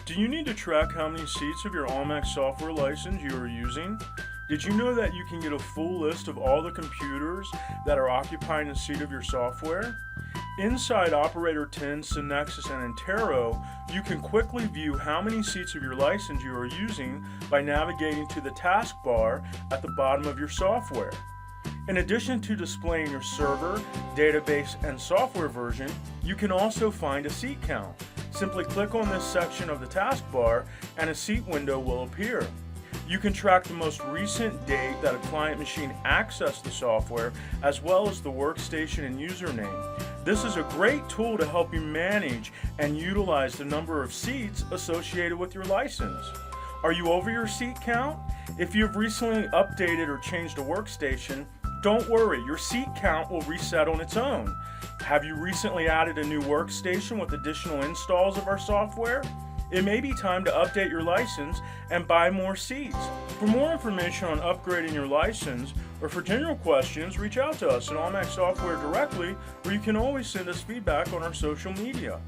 Do you need to track how many seats of your AllMax software license you are using? Did you know that you can get a full list of all the computers that are occupying a seat of your software? Inside Operator 10, Synexus, and Intero, you can quickly view how many seats of your license you are using by navigating to the taskbar at the bottom of your software. In addition to displaying your server, database, and software version, you can also find a seat count. Simply click on this section of the taskbar and a seat window will appear. You can track the most recent date that a client machine accessed the software, as well as the workstation and username. This is a great tool to help you manage and utilize the number of seats associated with your license. Are you over your seat count? If you've recently updated or changed a workstation, don't worry, your seat count will reset on its own. Have you recently added a new workstation with additional installs of our software? It may be time to update your license and buy more seats. For more information on upgrading your license or for general questions, reach out to us at AllMax Software directly, or you can always send us feedback on our social media.